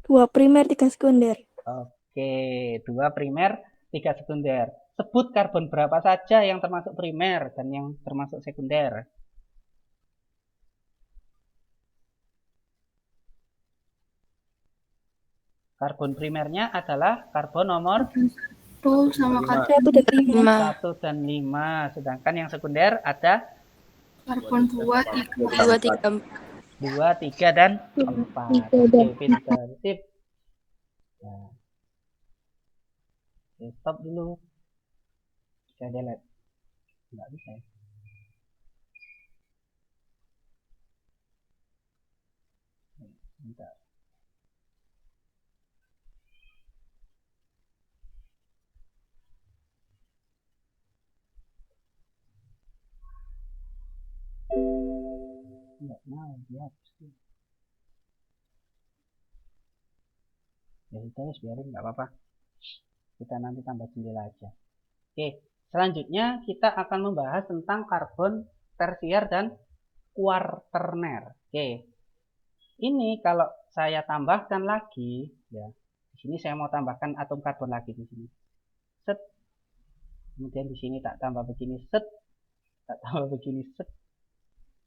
2 primer, 3 sekunder. Oke, 2 primer, 3 sekunder. Sebut karbon berapa saja yang termasuk primer dan yang termasuk sekunder. Karbon primernya adalah karbon nomor 1 sama karbon 1 dan 5. 1 dan 5. Sedangkan yang sekunder ada 2, 3, 2, 3, 2, 3, dan 4. Oke, pintar. Sip. Nah. Oke, stop dulu. Saya delete. Nggak bisa ya. Bentar. Nggak mau dihapus sih. Ya udah, biarin, nggak apa-apa. Kita nanti tambah jendela aja. Oke, selanjutnya kita akan membahas tentang karbon tersier dan kuarterner. Oke, ini kalau saya tambahkan lagi, ya, di sini saya mau tambahkan atom karbon lagi di sini. Set. Kemudian di sini tak tambah begini, set. Tak tambah begini, set.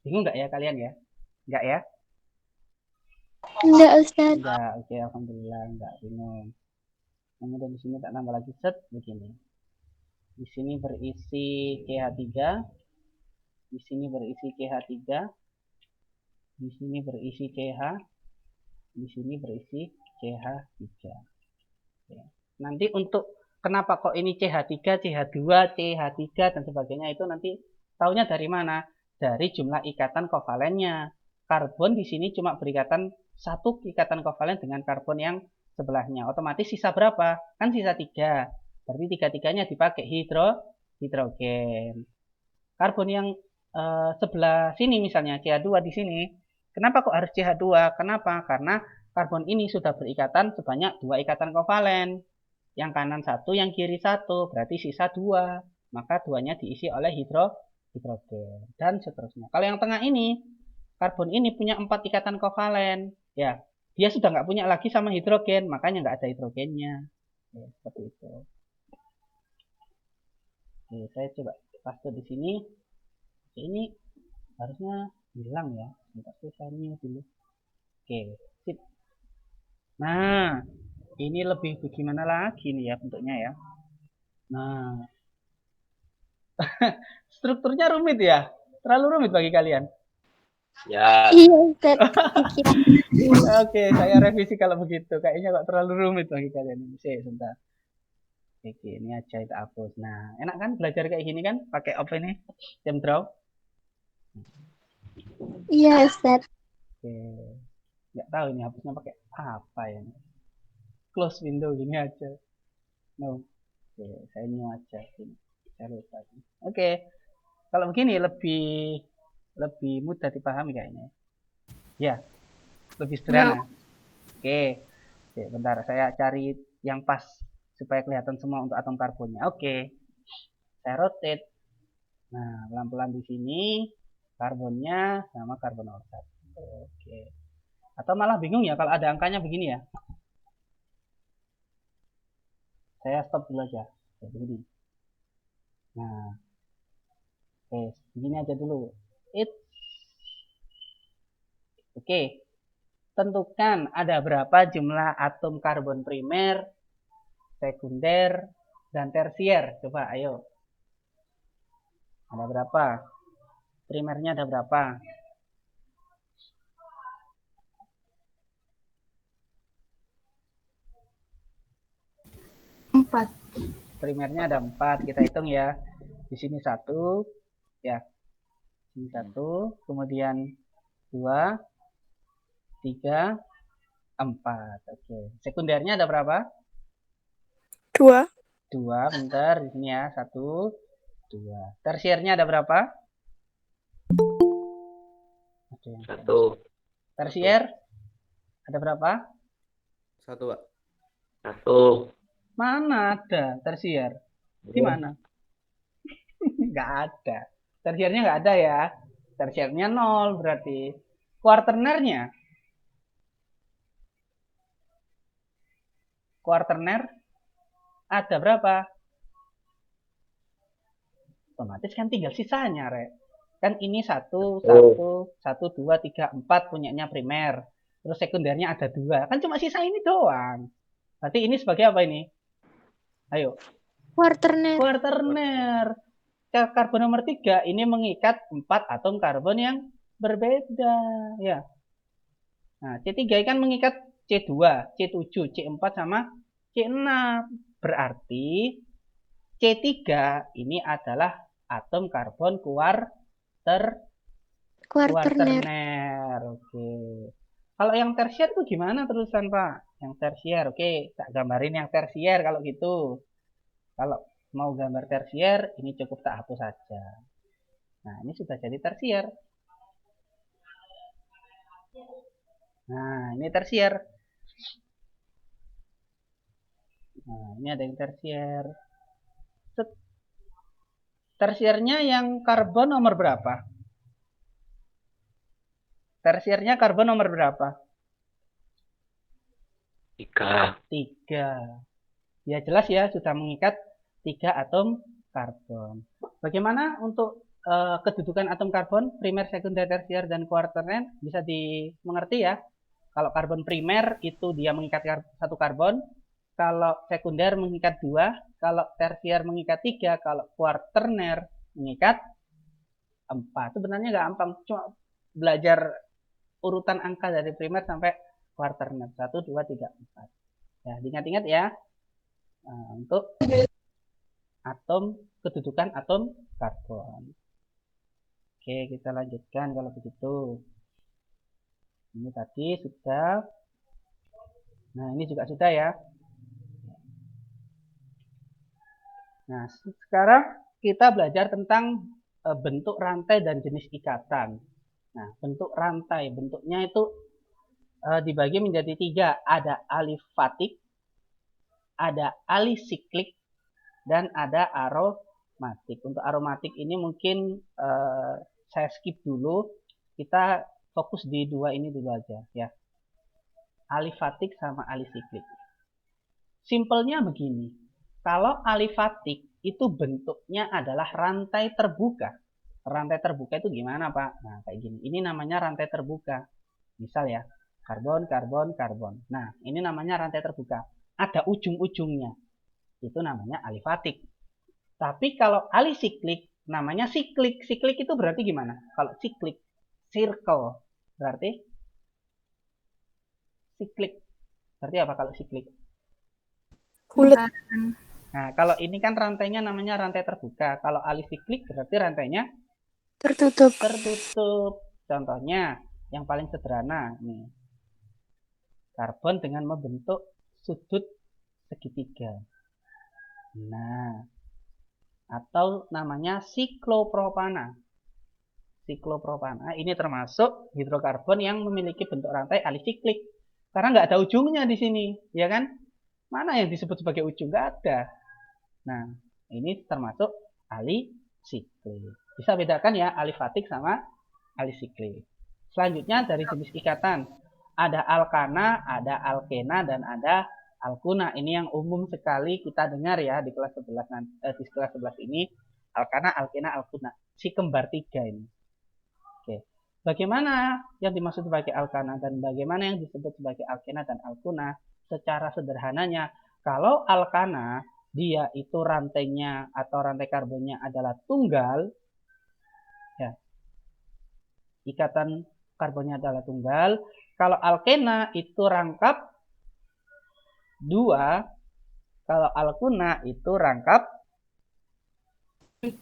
Bingung nggak ya kalian ya? Nggak ya? Enggak, Ustaz. Enggak, oke, alhamdulillah enggak bingung. Kemudian di sini tak tambah lagi, set, begini. Di sini berisi CH3, di sini berisi CH3, di sini berisi CH, di sini berisi CH3. Oke. Nanti untuk kenapa kok ini CH3, CH2, CH3 dan sebagainya itu nanti taunya dari mana? Dari jumlah ikatan kovalennya. Karbon di sini cuma berikatan satu ikatan kovalen dengan karbon yang sebelahnya. Otomatis sisa berapa? Kan sisa 3. Berarti 3-3-nya dipakai hidrogen. Karbon yang sebelah sini misalnya CH2 di sini. Kenapa kok harus CH2? Kenapa? Karena karbon ini sudah berikatan sebanyak 2 ikatan kovalen. Yang kanan 1, yang kiri 1. Berarti sisa 2. Maka 2-nya diisi oleh hidrogen. Dan seterusnya. Kalau yang tengah ini, karbon ini punya 4 ikatan kovalen. Ya, dia sudah nggak punya lagi sama hidrogen. Makanya nggak ada hidrogennya. Ya, seperti itu. Oke, saya coba paste di sini. Oke, ini harusnya hilang ya. Bentar, saya new dulu. Oke, sip. Nah, ini lebih bagaimana lagi nih ya bentuknya ya. Nah, strukturnya rumit ya? Terlalu rumit bagi kalian? Ya. Iya, Ustaz. Oke, saya revisi kalau begitu. Kayaknya kok terlalu rumit bagi kalian ini. Sebentar. Oke, ini aja kita hapus. Nah, enak kan belajar kayak gini kan? Pakai apa ini? Draw. Iya, Ustaz. Oke. Nggak tahu ini hapusnya pakai apa ya. Close window gini aja. No. Oke, saya new aja. Saya lupa. Oke. Kalau begini lebih mudah dipahami kayaknya. Ya, lebih sederhana. Oke. Oke, bentar. Saya cari yang pas supaya kelihatan semua untuk atom karbonnya. Oke. Saya rotate. Nah, pelan-pelan di sini karbonnya sama karbon nomor 1. Oke. Atau malah bingung ya kalau ada angkanya begini ya. Saya stop dulu aja. Begini. Nah. Oke, begini aja dulu. Oke. Tentukan ada berapa jumlah atom karbon primer, sekunder, dan tersier. Coba, ayo. Ada berapa? Primernya ada berapa? Empat. Primernya ada 4. Kita hitung ya. Di sini 1. Ya. Di sini 1. Kemudian 2. 3. 4. Oke. Sekundernya ada berapa? 2. 2. Bentar, di sini ya. 1, 2. Tersiernya ada berapa? Ada yang 1. tersier ada berapa? 1, Pak. 1. Mana ada tersier? Di mana? Nggak ada. Tersiernya nggak ada ya. Tersiernya 0 berarti. Kuarternernya? Kuarterner ada berapa? Otomatis kan tinggal sisanya, Rek. Kan ini 1, 1, 1, 2, 3, 4 punyanya primer. Terus sekundernya ada 2. Kan cuma sisa ini doang. Berarti ini sebagai apa ini? Ayo. Quaterner. Kuarterner. Karbon nomor 3 ini mengikat 4 atom karbon yang berbeda. Ya. Nah, C3 kan mengikat C2, C7, C4 sama C6. Berarti C3 ini adalah atom karbon Quaterner. kuarterner. Oke. Kalau yang tersier itu gimana terusan, Pak? Yang tersier. Oke, tak gambarin yang tersier kalau gitu. Kalau mau gambar tersier, ini cukup tak hapus saja. Nah, ini sudah jadi tersier. Nah, ini tersier. Nah, ini ada yang tersier. Tersiernya yang karbon nomor berapa? Tersiernya karbon nomor berapa? 3. 3. Ya jelas ya, sudah mengikat 3 atom karbon. Bagaimana untuk kedudukan atom karbon, primer, sekunder, tersier, dan kuarterner? Bisa dimengerti ya. Kalau karbon primer itu dia mengikat 1 karbon, kalau sekunder mengikat 2, kalau tersier mengikat 3, kalau kuarterner mengikat 4. Sebenarnya gampang, cuma belajar urutan angka dari primer sampai kuarterner. 1, 2, 3, 4. Ya, diingat-ingat ya. Nah, untuk atom, kedudukan atom karbon. Oke, kita lanjutkan kalau begitu. Ini tadi sudah. Nah, ini juga sudah ya. Nah, sekarang kita belajar tentang bentuk rantai dan jenis ikatan. Nah, bentuk rantai, bentuknya itu dibagi menjadi 3. Ada alifatik, ada alisiklik, dan ada aromatik. Untuk aromatik ini mungkin saya skip dulu. Kita fokus di 2 ini dulu aja ya. Alifatik sama alisiklik. Simpelnya begini. Kalau alifatik itu bentuknya adalah rantai terbuka. Rantai terbuka itu gimana, Pak? Nah, kayak gini. Ini namanya rantai terbuka. Misal ya, karbon, karbon, karbon. Nah, ini namanya rantai terbuka. Ada ujung-ujungnya. Itu namanya alifatik. Tapi kalau alisiklik, namanya siklik. Siklik itu berarti gimana? Kalau siklik, circle. Berarti siklik. Berarti apa kalau siklik? Bulat. Nah, kalau ini kan rantainya namanya rantai terbuka. Kalau alisiklik berarti rantainya Tertutup. tertutup. Contohnya yang paling sederhana nih. Karbon dengan membentuk sudut segitiga. Nah, atau namanya siklopropana. Siklopropana ini termasuk hidrokarbon yang memiliki bentuk rantai alisiklik. Karena nggak ada ujungnya di sini, ya kan? Mana yang disebut sebagai ujung? Nggak ada. Nah, ini termasuk alisiklik. Bisa bedakan ya alifatik sama alisiklik. Selanjutnya dari jenis ikatan. Ada alkana, ada alkena, dan ada alkuna. Ini yang umum sekali kita dengar ya di kelas 11 di kelas 11 ini. Alkana, alkena, alkuna. Si kembar 3 ini. Oke. Bagaimana yang dimaksud sebagai alkana dan bagaimana yang disebut sebagai alkena dan alkuna? Secara sederhananya, kalau alkana dia itu rantainya atau rantai karbonnya adalah tunggal, ya, ikatan karbonnya adalah tunggal. Kalau alkena itu rangkap 2, kalau alkuna itu rangkap 3.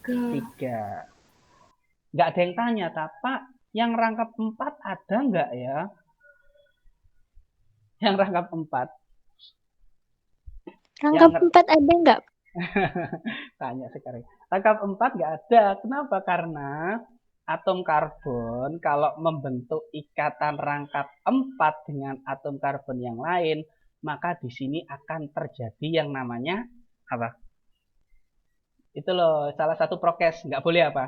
Nggak ada yang tanya, Pak, yang rangkap 4 ada nggak ya? Yang rangkap 4. Rangkap Yang 4 ada nggak? tanya sekarang. Rangkap 4 nggak ada. Kenapa? Karena atom karbon kalau membentuk ikatan rangkap 4 dengan atom karbon yang lain, maka di sini akan terjadi yang namanya apa? Itu loh, salah satu prokes. Nggak boleh apa?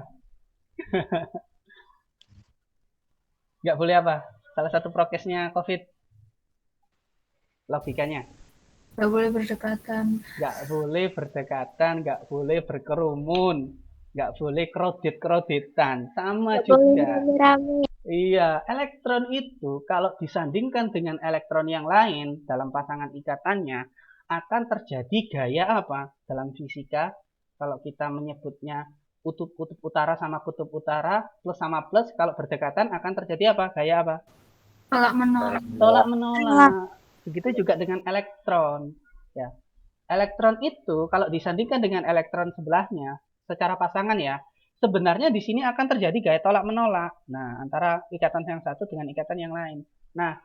Nggak boleh apa? Salah satu prokesnya COVID. Logikanya. Nggak boleh berdekatan. Nggak boleh berdekatan, nggak boleh berkerumun, nggak boleh kredit-kreditan. Sama Nggak boleh juga. rame-rame. Iya, elektron itu kalau disandingkan dengan elektron yang lain dalam pasangan ikatannya akan terjadi gaya apa? Dalam fisika, kalau kita menyebutnya kutub-kutub utara sama kutub utara, plus sama plus, kalau berdekatan akan terjadi apa? Gaya apa? Tolak menolak. Tolak menolak. Begitu juga dengan elektron. Ya. Elektron itu kalau disandingkan dengan elektron sebelahnya, secara pasangan ya, sebenarnya di sini akan terjadi gaya tolak menolak. Nah, antara ikatan yang satu dengan ikatan yang lain. Nah,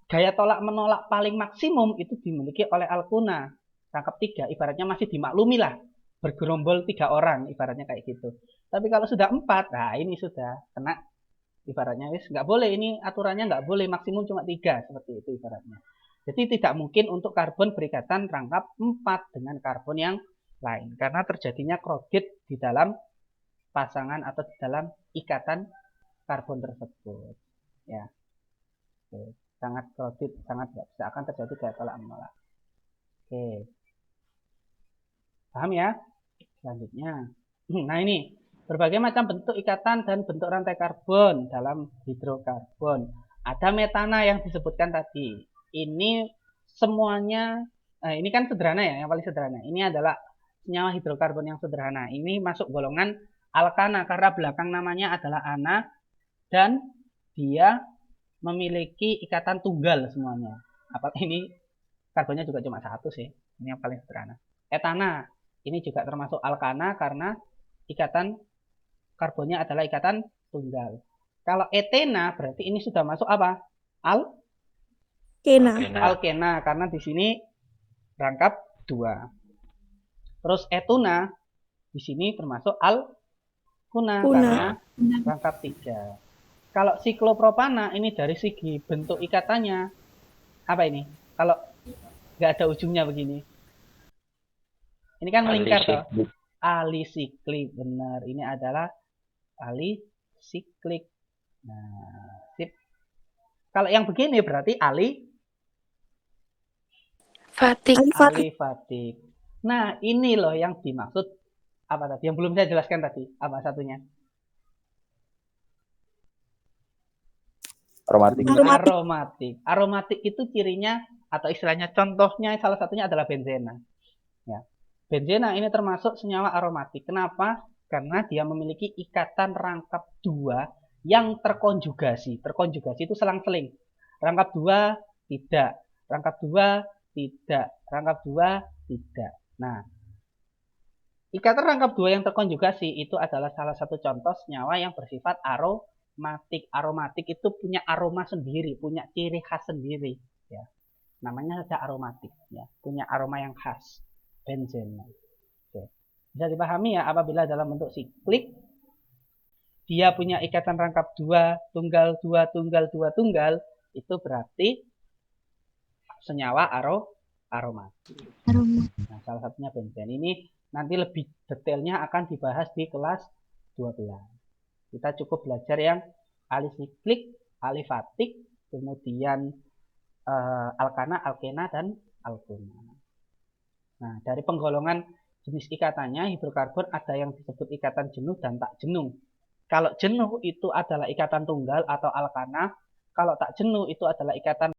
gaya tolak menolak paling maksimum itu dimiliki oleh alkuna. Rangkap 3, ibaratnya masih dimaklumi lah. Bergerombol 3 orang, ibaratnya kayak gitu. Tapi kalau sudah 4, nah ini sudah kena. Ibaratnya wis nggak boleh, ini aturannya nggak boleh, maksimum cuma 3, seperti itu ibaratnya. Jadi tidak mungkin untuk karbon berikatan rangkap 4 dengan karbon yang lain karena terjadinya kredit di dalam pasangan atau di dalam ikatan karbon tersebut. Ya, oke. Sangat kredit, sangat nggak bisa akan terjadi gaya tolak menolak. Oke, paham ya? Selanjutnya, nah ini berbagai macam bentuk ikatan dan bentuk rantai karbon dalam hidrokarbon. Ada metana yang disebutkan tadi. Ini semuanya, ini kan sederhana ya, yang paling sederhana. Ini adalah senyawa hidrokarbon yang sederhana. Ini masuk golongan alkana karena belakang namanya adalah ana dan dia memiliki ikatan tunggal semuanya. Apalagi ini karbonnya juga cuma 1 sih. Ini yang paling sederhana. Etana, ini juga termasuk alkana karena ikatan karbonnya adalah ikatan tunggal. Kalau etena berarti ini sudah masuk apa? Alkena karena di sini rangkap 2. Terus etuna di sini termasuk alkuna karena rangkap 3. Kalau siklopropana ini dari segi bentuk ikatannya apa ini? Kalau nggak ada ujungnya begini. Ini kan melingkar toh. Alisiklik, benar. Ini adalah alisiklik. Nah, sip. Kalau yang begini berarti alifatik. Nah, ini loh yang dimaksud apa tadi? Yang belum saya jelaskan tadi. Apa satunya? Aromatik. Aromatik itu cirinya atau istilahnya contohnya salah satunya adalah benzena. Ya. Benzena ini termasuk senyawa aromatik. Kenapa? Karena dia memiliki ikatan rangkap 2 yang terkonjugasi. Terkonjugasi itu selang-seling. Rangkap 2 tidak. Rangkap 2 tidak. Rangkap 2 tidak. Nah, ikatan rangkap 2 yang terkonjugasi itu adalah salah satu contoh senyawa yang bersifat aromatik. Aromatik itu punya aroma sendiri, punya ciri khas sendiri. Ya. Namanya saja aromatik. Ya. Punya aroma yang khas. Benzena. Oke. Bisa dipahami ya apabila dalam bentuk siklik dia punya ikatan rangkap 2 tunggal 2 tunggal 2 tunggal itu berarti senyawa aromatik. Nah, salah satunya benzen. Ini nanti lebih detailnya akan dibahas di kelas 12. Kita cukup belajar yang alisiklik, alifatik, kemudian alkana, alkena dan alkuna. Nah, dari penggolongan jenis ikatannya, hidrokarbon ada yang disebut ikatan jenuh dan tak jenuh. Kalau jenuh itu adalah ikatan tunggal atau alkana, kalau tak jenuh itu adalah ikatan